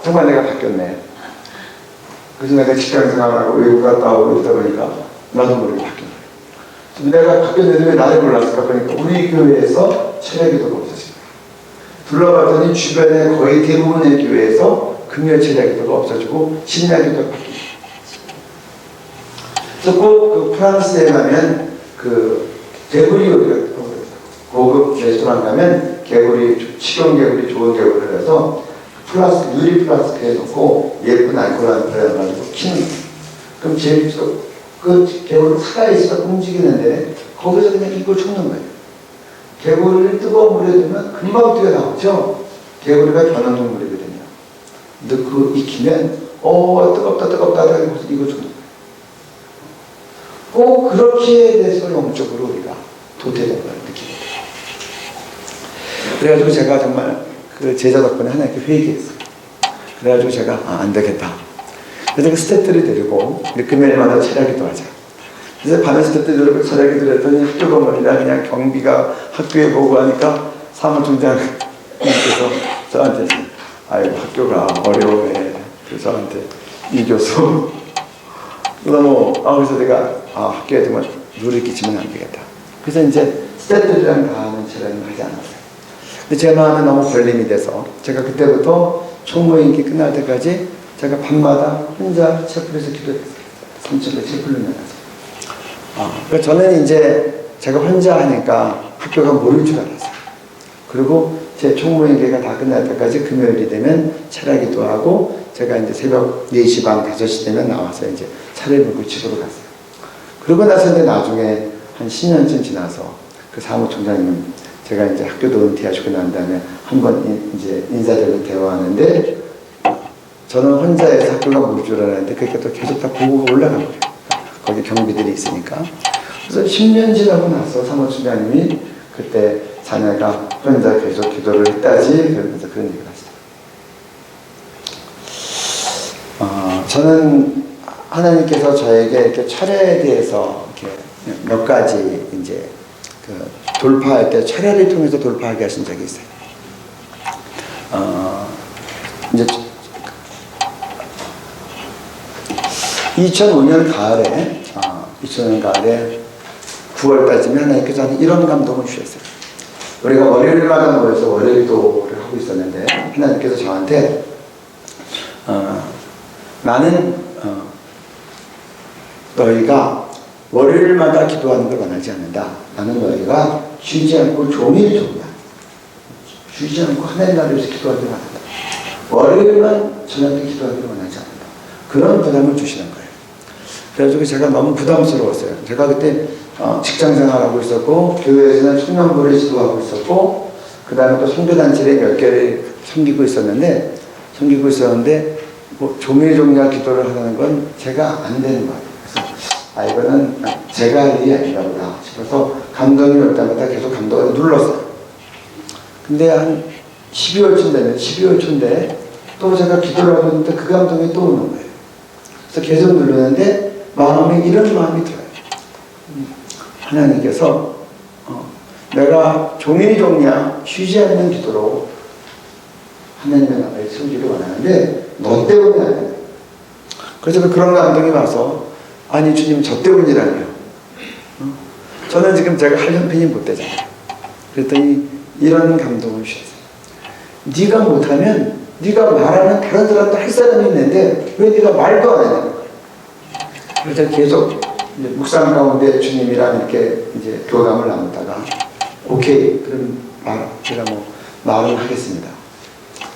S1: 정말 내가 바뀌었네. 그래서 내가 직장 생활하고 외국 갔다 오고 있다 보니까 나도 모르게 바뀐 거예요. 내가 바뀌었는데 왜 나를 몰랐을까 보니까 우리 교회에서 철야기도가 없었어요. 둘러봤더니 주변에 거의 대부분의 교회에서 금요 철야기도가 없어지고 심야기도가 바뀝니다. 그래서 꼭 그 프랑스에 가면 그 개구리 요리 고급 레스토랑 가면 개구리 식용 개구리 좋은 개구리를 해서 플라스틱 유리 플라스틱에 넣고 예쁜 알코올 안에 가지고 키는 그럼 제일 그 개구리 살아있어 움직이는데 거기서 그냥 이걸 쫓는 거예요. 개구리를 뜨거운 물에 두면 금방 뛰어나오죠. 개구리가 변온동물이거든요. 근데 그 익히면 뜨겁다 하고 이거 좀 꼭 그렇게 돼서 영적으로 우리가 도태된 걸 느낍니다. 그래가지고 제가 정말 그 제자 덕분에 하나님께 회개했어요. 그래가지고 제가 안 되겠다. 그래서 그 스태프들을 데리고 금요일마다 철야기도 하자. 그래서 밤에 스태프들 데리고 철야기도 했더니 학교 건물이라 그냥 경비가 학교에 보고 하니까 사무총장님께서 저한테 아이고 학교가 어려워해. 그래서 저한테 이 교수 너무 그래서 내가 학교에 정말 누를 끼치면 안 되겠다. 그래서 이제 스태프들이랑 다 하는 철야는 하지 않았어요. 근데 제 마음에 너무 걸림이 돼서 제가 그때부터 총무인기 끝날 때까지 제가 밤마다 혼자 채플에서 기도했어요. 3층에 채플로 나가서. 그러니까 저는 이제 제가 혼자 하니까 학교가 모를 줄 알았어요. 그리고 제 총무인기가 다 끝날 때까지 금요일이 되면 철야기도 하고 제가 이제 새벽 4시 반, 5시 되면 나와서 이제 차를 몰고 집으로 갔어요. 그러고 나서 이제 나중에 한 10년쯤 지나서 그 사무총장님 제가 이제 학교도 은퇴하시고 난 다음에 한번 이제 인사드리고 대화하는데 저는 혼자 해서 학교가 모를 줄 알았는데 그렇게 또 계속 다 보고가 올라간 거예요. 거기 경비들이 있으니까. 그래서 10년 지나고 나서 사무총장님이 그때 자네가 혼자 계속 기도를 했다지 그러면서 그런 얘기를 하시더라고요. 저는 하나님께서 저에게 이렇게 철야에 대해서 이렇게 몇 가지 이제 그 돌파할 때 철야를 통해서 돌파하게 하신 적이 있어요. 이제 2005년 가을에 9월달쯤에 하나님께서 이런 감동을 주셨어요. 우리가 월요일마다 모여서 월요일 기도를 하고 있었는데 하나님께서 저한테 나는 너희가 월요일마다 기도하는 걸 원하지 않는다. 나는 너희가 쉬지 않고 종일종일 쉬지 않고 하나님 나라에서 기도하기를 원한다. 월요일만 저녁에 기도하기를 원하지 않는다. 그런 부담을 주시는 거예요. 그래가지고 제가 너무 부담스러웠어요. 제가 그때 직장 생활하고 있었고 교회에서는 청년부를 지도하고 있었고 그 다음에 또 선교단체를 몇 개를 섬기고 있었는데, 뭐 조미종야 기도를 하는 건 제가 안 되는 것 같아요. 그래서 이거는 제가 할 일이 아닌가 보다 싶어서 감동이 올 때마다 계속 감동을 눌렀어요. 근데 한 12월쯤 되면 12월 초인데 또 제가 기도를 하고 있는데 그 감동이 또 오는 거예요. 그래서 계속 누르는데 마음에 이런 마음이 들어요. 하나님께서 내가 종이종야 쉬지 않는 기도로 하나님의 나라를 세우기를 원하는데 너 때문이 아니야. 그래서 그런 감동이 와서 아니 주님 저 때문이라니요. 저는 지금 제가 할 형편이 못 되잖아요. 그랬더니 이런 감동을 주셨어요. 네가 못하면 네가 말하면 다른 사람도 할 사람이 있는데 왜 네가 말도 안 하냐는 거예요. 그래서 계속 이제 묵상 가운데 주님이랑 이렇게 이제 교감을 나누다가 오케이 그럼 제가 뭐 말을 하겠습니다.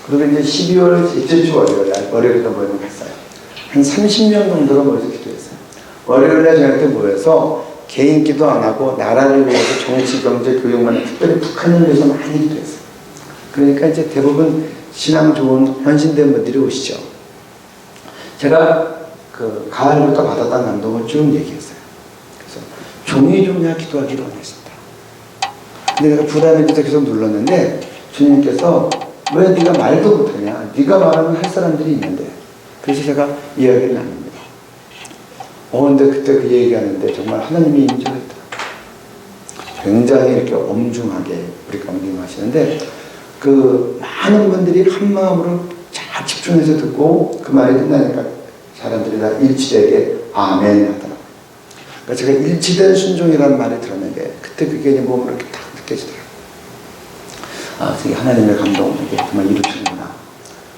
S1: 그리고 이제 12월 이틀 주 월요일에 모임을 갔어요. 한 30명 정도가 모여서 기도했어요. 월요일에 저한테 모여서 개인 기도 안 하고 나라를 위해서 정치, 경제, 교육만 특별히 북한을 위해서 많이 기도했어요. 그러니까 이제 대부분 신앙 좋은 헌신된 분들이 오시죠. 제가 그 가을부터 받았던 감동을 쭉 얘기했어요. 그래서 종이종야 기도하기로 원했습니다. 근데 내가 부담이 돼서 계속 눌렀는데 주님께서 왜 네가 말도 못하냐? 네가 말하면 할 사람들이 있는데. 그래서 제가 이야기를 나눕니다. 근데 그때 그 얘기하는데 정말 하나님이 인정했다. 굉장히 이렇게 엄중하게 우리 가운데 임하시는데 그 많은 분들이 한 마음으로 잘 집중해서 듣고 그 말이 끝나니까 사람들이 다 일치되게 아멘 하더라고요. 그러니까 제가 일치된 순종이라는 말을 들었는데 그때 그게 이제 몸으로 이렇게 딱 느껴지더라고요. 이게 하나님의 감동, 이게 정말 이루시는구나.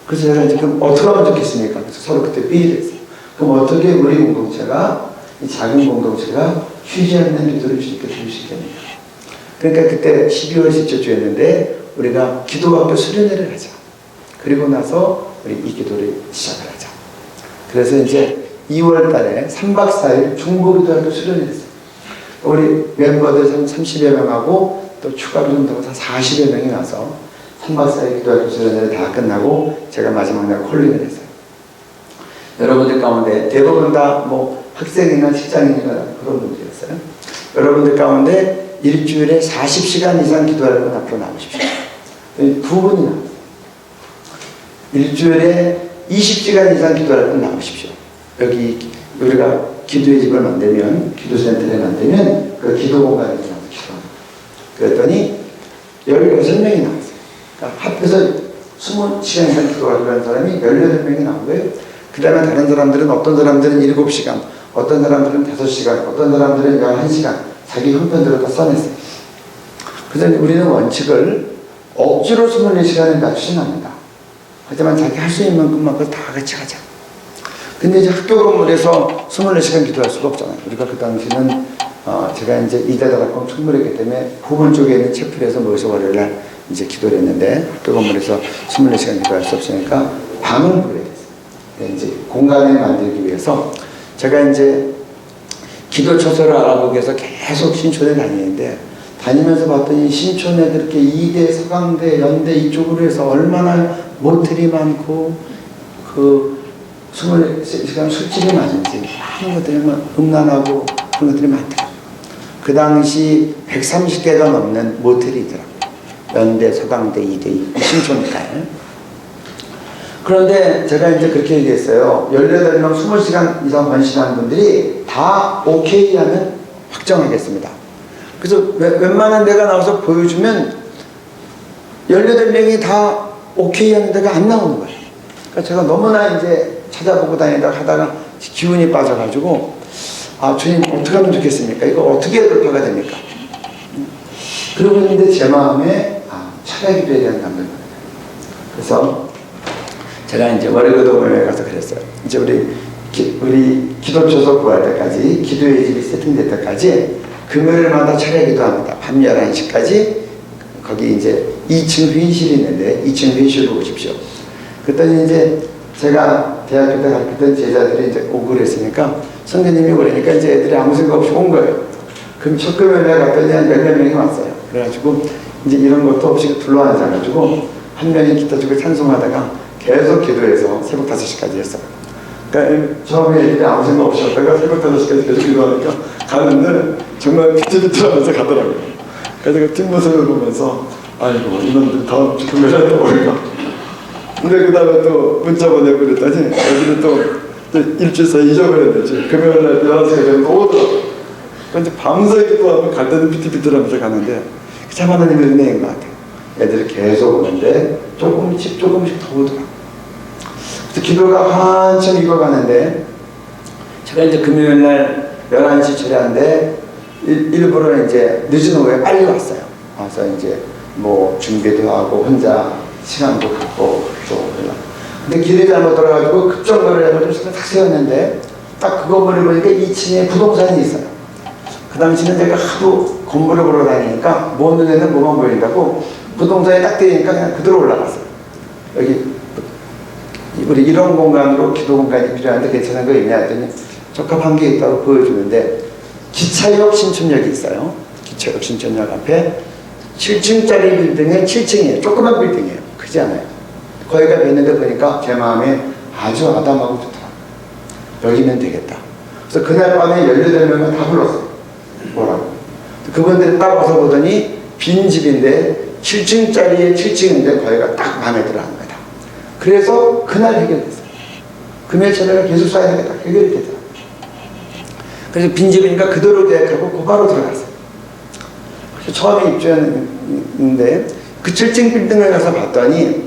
S1: 그래서 제가 이제 그럼 어떻게 하면 좋겠습니까? 그래서 서로 그때 삐를 했어요. 그럼 어떻게 우리 공동체가, 이 작은 공동체가 쉬지 않는 기도를 주님께 드릴 수 있겠느냐. 그러니까 그때 12월 17주였는데 우리가 기도학교 수련회를 하자. 그리고 나서 우리 이 기도를 시작을 하자. 그래서 이제 2월 달에 3박 4일 중보기도학교 수련회를 했어요. 우리 멤버들 30여 명하고 또 추가로 좀 더 40여 명이 와서 3박 4일 기도학교 수련회를 다 끝나고 제가 마지막 날 콜링을 했어요. 여러분들 가운데 대부분 다 뭐 학생이나 직장인이나 그런 분들이었어요. 여러분들 가운데 일주일에 40시간 이상 기도할 분 앞으로 나오십시오. 두 분이 나왔어요. 일주일에 20시간 이상 기도할 분 나오십시오. 여기 우리가 기도의 집을 만들면, 기도센터를 만들면 그 기도 공간에서 나와서 기도합니다. 그랬더니 16명이 나왔어요. 그러니까 합해서 20시간 이상 기도하기로 한 사람이 18명이 나온 거예요. 그 다음에 다른 사람들은 어떤 사람들은 7시간, 어떤 사람들은 5시간, 어떤 사람들은 11시간 자기 형편대로 다 써냈어요. 그래서 우리는 원칙을 억지로 24시간을 낮추진 않는다. 하지만 자기 할 수 있는 만큼만 다 같이 하자. 근데 이제 학교 건물에서 24시간 기도할 수가 없잖아요. 우리가 그 당시는 제가 이제 이대다락방 총무했기 때문에 부분 쪽에 있는 채플에서 모여서 월요일날 이제 기도를 했는데 학교 건물에서 24시간 기도할 수 없으니까 방을 부려야 됐어요. 이제 공간을 만들기 위해서 제가 이제 기도 처소를 알아보기 위해서 계속 신촌에 다니는데 다니면서 봤더니 신촌에 그렇게 이대, 서강대, 연대 이쪽으로 해서 얼마나 모텔이 많고 그 24시간 술집이 많은지 많은 것들이 음란하고 그런 것들이 많더라고요. 그 당시 130개가 넘는 모텔이 있더라고요. 연대, 서강대, 이대, 신촌가에. 그런데 제가 이제 그렇게 얘기했어요. 18명 20시간 이상 번신하는 분들이 다 오케이 하면 확정하겠습니다. 그래서 웬만한 데가 나와서 보여주면 18명이 다 오케이 하는 데가 안 나오는 거예요. 그러니까 제가 너무나 이제 찾아보고 다니다가 하다가 기운이 빠져가지고 주님 어떻게 하면 좋겠습니까? 이거 어떻게 돌파가 됩니까? 그러고 있는데 제 마음에 차라기도에 대한 감동이 받아요. 그래서 제가 이제 월요일에 가서 그랬어요. 이제 우리 기도처소 구할 때까지, 기도의 집이 세팅될 때까지 금요일마다 차례 기도합니다. 밤 11시까지 거기 이제 2층 회의실이 있는데 2층 회의실로 오십시오. 그랬더니 이제 제가 대학교 때 가르쳤던 제자들이 이제 오고 그랬으니까 선생님이 오니까 이제 애들이 아무 생각 없이 온 거예요. 그럼 첫 금요일에 갔더니 한 14명이 왔어요. 그래가지고 이제 이런 것도 없이 둘러앉아가지고 한 명이 기타 치고 찬송하다가 계속 기도해서 새벽 5시까지 했어요. 그러니까 처음에 애들이 아무 생각 없이 하다가 새벽 5시까지 계속 기도하니까 가는데 정말 비틀비틀하면서 가더라고요. 그래서 그 뒷모습을 보면서 아이고 이놈들 다음 주 금요일에 또 올까. 근데 그 다음에 또 문자 보내고 그랬더니 애들이 또 일주일 사이 잊어버렸는지 금요일날 11시가 되면 또 오더라고요. 그런데 밤새 기도하면 갈 때는 비틀비틀하면서 가는데 참 하나님의 은혜인 것 같아요. 애들이 계속 오는데 조금씩 더 오더라고요. 그래서 기도가 한참 익어가는데 제가 이제 금요일날 11시 처리하는데 일부러 이제 늦은 오후에 빨리 왔어요. 와서 이제 뭐 준비도 하고 혼자 시간도 갖고 좀 근데 길이 잘못 돌아가지고 급정거를 해가지고 차를 탁 세웠는데 딱 그거 보니까 2층에 부동산이 있어요. 그 당시는 제가 하도 건물을 보러 다니니까 먼 눈에는 뭐만 보인다고 부동산에 딱 대니까 그냥 그대로 올라갔어요. 여기 우리 이런 공간으로 기도 공간이 필요한데 괜찮은 거 있냐 했더니 적합한 게 있다고 보여주는데 기차역 신촌역이 있어요. 기차역 신촌역 앞에 7층짜리 빌딩에 7층이에요. 조그만 빌딩이에요. 크지 않아요. 거기가 뵀는데 보니까 제 마음에 아주 아담하고 좋더라고요. 여기면 되겠다. 그래서 그날 밤에 18명을 다 불렀어요. 뭐라고. 그분들이 딱 와서 보더니 빈 집인데 7층짜리에 7층인데 거기가 딱 마음에 들어 하는 거다. 그래서 그날 해결됐어요. 금요일 저녁에 계속 쌓이는 게 딱 해결이 되더라고요. 그래서 빈집이니까 그대로 계약하고 곧바로 들어갔어요. 그래서 처음에 입주했는데 그 7층 빌딩을 가서 봤더니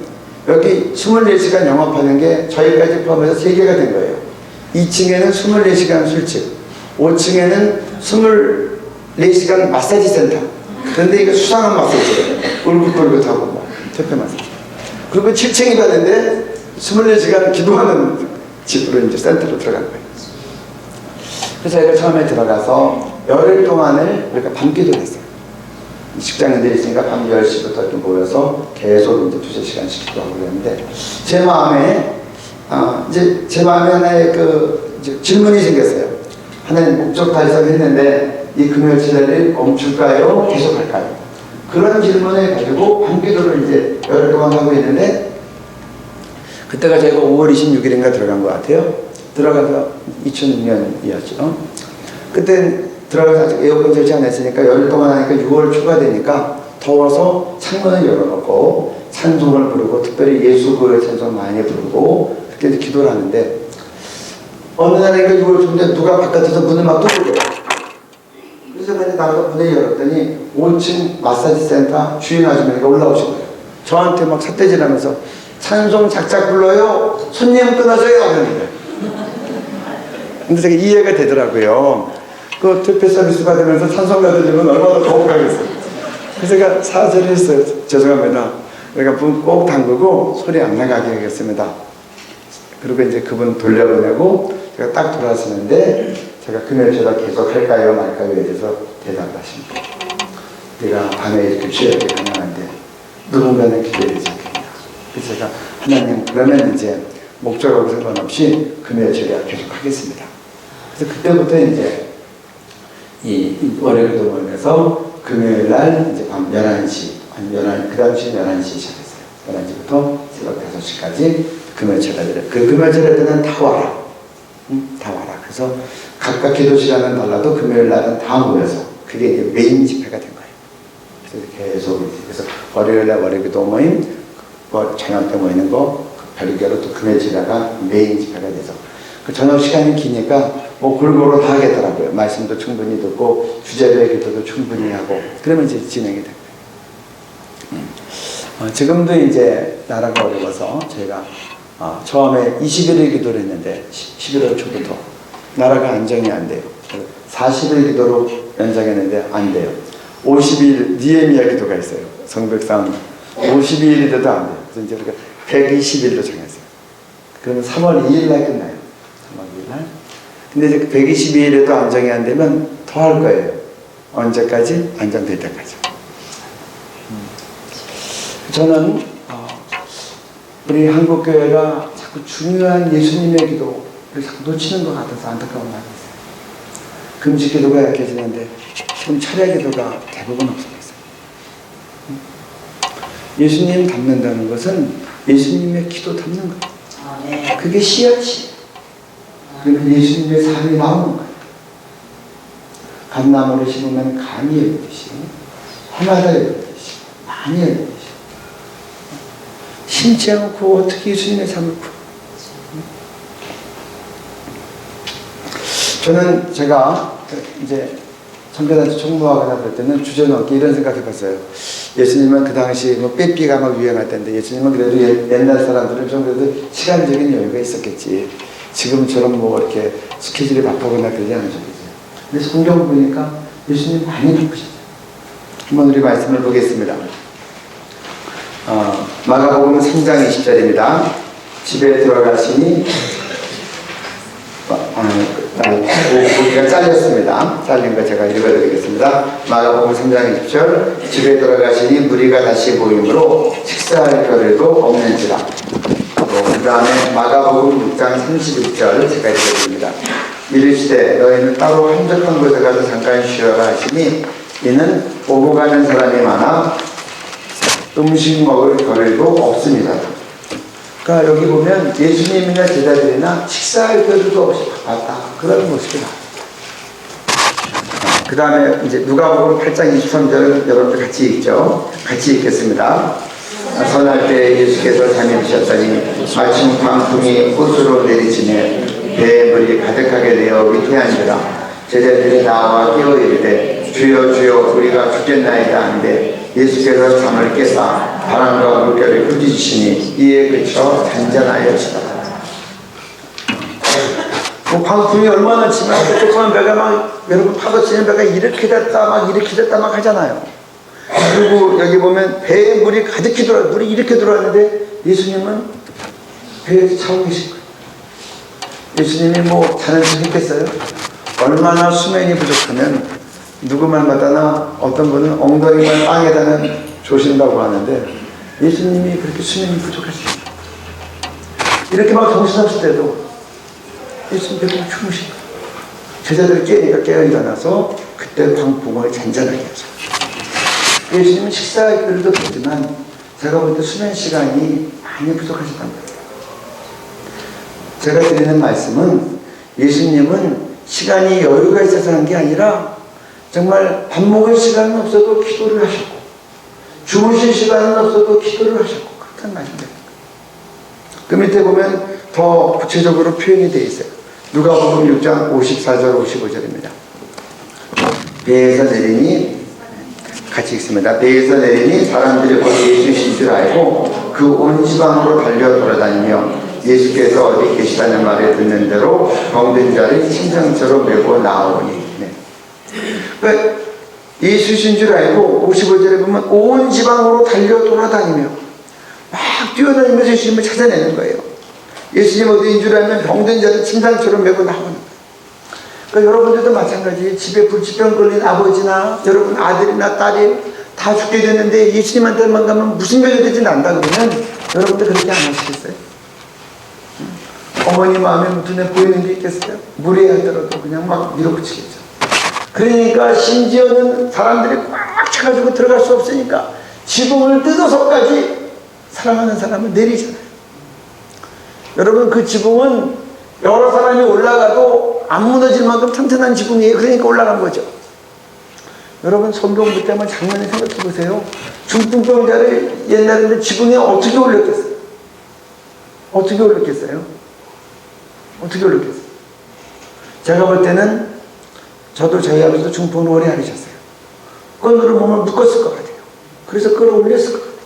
S1: 여기 24시간 영업하는 게 저희까지 포함해서 3개가 된 거예요. 2층에는 24시간 술집, 5층에는 24시간 마사지 센터. 그런데 이거 수상한 마사지예요. 울긋불긋하고 뭐 퇴폐 마사지. 그리고 7층이 가는데 24시간 기도하는 집으로 이제 센터로 들어간 거예요. 그래서 저희가 처음에 들어가서 열흘 동안을 우리가 밤 기도를 했어요. 직장인들이 있으니까 밤 10시부터 이렇게 모여서 계속 이제 2-3시간씩 기도하고 그랬는데 제 마음에 제 마음에 하나의 이제 질문이 생겼어요. 하나님 목적 달성을 했는데 이 금요일 제자를 멈출까요? 계속할까요? 그런 질문을 가지고 밤 기도를 이제 열흘 동안 하고 있는데 그때가 저희가 5월 26일인가 들어간 것 같아요. 들어가서 2006년이었죠. 그때 들어가서 아직 에어컨 설치 안 했으니까 열흘 동안 하니까 6월 초가 되니까 더워서 창문을 열어놓고 찬송을 부르고 특별히 예수 구의 찬송 많이 부르고 그렇게 기도를 하는데 어느 날인가 6월 초인데 누가 바깥에서 문을 막 두드려요. 그래서 그냥 나가서 문을 열었더니 5층 마사지 센터 주인 아주머니가 올라오신 거예요. 저한테 막 삿대질하면서 찬송 작작 불러요. 손님 끊어져요. 하는데 근데 제가 이해가 되더라고요. 그 퇴폐 서비스 받으면서 찬송가 들으면 얼마나 거북하겠어요. 그래서 제가 사죄를 했어요. 죄송합니다. 그러니까 문 꼭 잠그고 소리 안 나가게 하겠습니다. 그리고 이제 그분 돌려보내고 제가 딱 돌아서는데 제가 금요일 제가 계속 할까요 말까요에 대해서 대답하십니다. 내가 밤에 이렇게 취하게 가능한데 누군가는 기도해야지 않겠냐. 그래서 제가 하나님 그러면 이제 목적하고 상관없이 금요일 제가 계속 하겠습니다. 그래서 그때부터 이제 이 월요일도 모임에서 금요일 날 이제 밤 11시, 그 당시 11시 시작했어요. 11시부터 새벽 5시까지 금요일 제자들. 그 금요일 제자들은 다 와라. 다 와라. 그래서 각각 기도 시간은 달라도 금요일 날은 다 모여서 그게 이제 메인 집회가 된 거예요. 그래서 계속 그래서 월요일 날 월요 기도 모임, 저녁 때 모이는 거 별개로 또 금요일 제자가 메인 집회가 돼서 그 저녁 시간이 기니까 뭐 골고루 다 하겠더라고요. 말씀도 충분히 듣고 주제별 기도도 충분히 하고 그러면 이제 진행이 된 거예요. 지금도 이제 나라가 어려워서 저희가 처음에 21일 기도를 했는데 11월 초부터 나라가 안정이 안 돼요. 40일 기도로 연장했는데 안 돼요. 50일 니에미야 기도가 있어요. 성백상 52일이 돼도 안 돼요. 그래서 이제 우리가 120일로 정했어요. 그러면 3월 2일 날 끝나요. 3월 2일 날. 근데 이제 122일에도 안정이 안 되면 더 할 거예요. 언제까지? 안정될 때까지. 저는 우리 한국교회가 자꾸 중요한 예수님의 기도를 자꾸 놓치는 것 같아서 안타까운 마음이 있어요. 금식 기도가 약해지는데 지금 철야 기도가 대부분 없어졌어요. 예수님 닮는다는 것은 예수님의 기도 닮는 거예요.
S2: 아, 네.
S1: 그게 씨앗이. 그러면 예수님의 삶이 나오는 거예요. 감나무를 심으면 감이 열리듯이, 해마다 열리듯이, 많이 열리듯이. 심지 않고 어떻게 예수님의 삶을 풀어? 저는 제가 이제 선교단체 총무하거나 그럴 때는 주저넘게 이런 생각 해봤어요. 예수님은 그 당시 뭐 빼삐가 막 유행할 때인데 예수님은 그래도 옛날 사람들은 좀 그래도 시간적인 여유가 있었겠지. 지금처럼 뭐 이렇게 스케줄이 바쁘거나 그러지 않으셨겠죠. 근데 성경 보니까 예수님 많이 바쁘셨어요. 한번 우리 말씀을 보겠습니다. 마가복음 3장 20절입니다. 집에 들어가시니 보기가 잘렸습니다. 잘린 거 제가 읽어드리겠습니다. 마가복음 3장 20절 집에 들어가시니 무리가 다시 모이므로 식사할 겨를도 없는지라. 그 다음에 마가복음 6장 36절 제가 읽어드립니다. 이르시되 너희는 따로 한적한 곳에 가서 잠깐 쉬어라 하시니 이는 오고 가는 사람이 많아 음식 먹을 겨를도 없습니다. 그러니까 여기 보면 예수님이나 제자들이나 식사할 겨를도 없이 바빴다. 그런 모습이 나와요. 그 다음에 이제 누가복음 8장 23절 여러분들 같이 읽죠. 같이 읽겠습니다. 선할 때 예수께서 잠입으셨더니 마침 광풍이 꽃으로 내리치며 배에 물이 가득하게 되어 밑에 앉으라. 제자들이 나와 깨어 이르되 주여 주여 우리가 죽겠나이다 하는데 예수께서 잠을 깨사 바람과 물결을 꾸짖으시니 이에 그쳐 잔잔하여지더라. 뭐 광풍이 얼마나 치면 조그만 배가 막 여러분 파도 치는 배가 이렇게 됐다 막 이렇게 됐다 막 하잖아요. 그리고 여기 보면 배에 물이 가득히 들어 물이 이렇게 들어왔는데 예수님은 배에서 자고 계신 거예요. 예수님이 뭐 자는 척 했겠어요? 얼마나 수면이 부족하면 누구 말마다나 어떤 분은 엉덩이만 땅에다는 조신다고 하는데 예수님이 그렇게 수면이 부족하십니다. 이렇게 막 정신없을 때도 예수님 배고프 주무신 거예요. 제자들 깨니까 깨어 일어나서 그때 광풍을 잔잔하게 하죠. 예수님은 식사할 겨를도 없지만 제가 볼 때 수면 시간이 많이 부족하셨단 말이에요. 제가 드리는 말씀은 예수님은 시간이 여유가 있어서 한 게 아니라 정말 밥 먹을 시간은 없어도 기도를 하셨고 주무실 시간은 없어도 기도를 하셨고 그렇다는 말입니다. 그 밑에 보면 더 구체적으로 표현이 되어 있어요. 누가복음 6장 54절 55절입니다. 배에서 내리니 같이 읽습니다. 배에서 내리니 사람들이 곧 예수이신 줄 알고 그 온 지방으로 달려 돌아다니며 예수께서 어디 계시다는 말을 듣는 대로 병든 자를 침상처럼 메고 나오니. 네. 그러니까 예수이신 줄 알고 55절에 보면 온 지방으로 달려 돌아다니며 막 뛰어다니면서 예수님을 찾아내는 거예요. 예수님 어디인 줄 알면 병든 자를 침상처럼 메고 나오는 거예요. 그러니까 여러분들도 마찬가지. 집에 불치병 걸린 아버지나 여러분 아들이나 딸이 다 죽게 됐는데 예수님한테만 가면 무슨 병이 되지 난다 그러면 여러분들 그렇게 안 하시겠어요? 어머니 마음에 눈에 보이는 게 있겠어요? 무리하더라도 그냥 막 밀어붙이겠죠. 그러니까 심지어는 사람들이 꽉 차가지고 들어갈 수 없으니까 지붕을 뜯어서까지 사랑하는 사람을 내리잖아요. 여러분 그 지붕은 여러 사람이 올라가도 안 무너질 만큼 튼튼한 지붕이에요. 그러니까 올라간 거죠. 여러분 손병부 때문에 작년에 생각해 보세요. 중풍병자를 옛날에는 지붕에 어떻게 올렸겠어요? 어떻게 올렸겠어요? 어떻게 올렸겠어요? 제가 볼 때는 저도 저희 아버지도 중풍을 오래 앓으셨어요. 끈으로 몸을 묶었을 것 같아요. 그래서 끌어올렸을 것 같아요.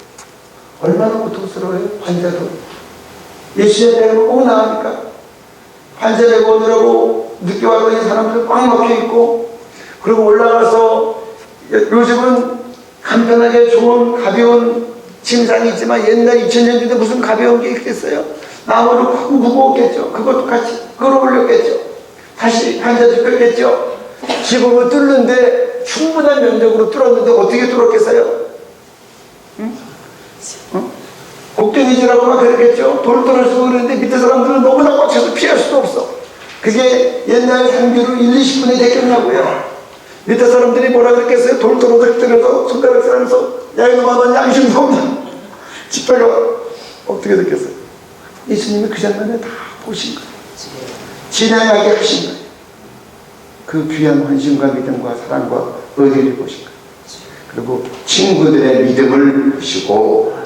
S1: 얼마나 고통스러워요? 환자도. 예수의 배가 꼭 나가니까 환자 되고 오느라고 늦게 와서 이 사람들 꽉 막혀있고 그리고 올라가서 요즘은 간편하게 좋은 가벼운 침상이 있지만 옛날 2000년 전에 무슨 가벼운 게 있겠어요? 나무를 꽉 무거웠겠죠. 그것도 같이 끌어올렸겠죠. 다시 환자들 끌겠죠. 지붕을 뚫는데 충분한 면적으로 뚫었는데 어떻게 뚫었겠어요? 응? 곡괭이질하고 막 그랬겠죠. 돌 떨어지고 그러는데 밑에 사람들은 너무나 꽉 차서 피할 수도 없어. 그게 옛날 장비로 1, 20분에 됐겠냐고요. 밑에 사람들이 뭐라 그랬겠어요? 돌 떨어져 손가락 쓰면서 야 이놈아 넌 양심도 없냐. 집회가 어떻게 됐겠어요? 예수님이 그 장면에 다 보신 거예요. 지나가게 하신 거예요. 그 귀한 헌신과 믿음과 사랑과 의리를 보신 거예요. 그리고 친구들의 믿음을 보시고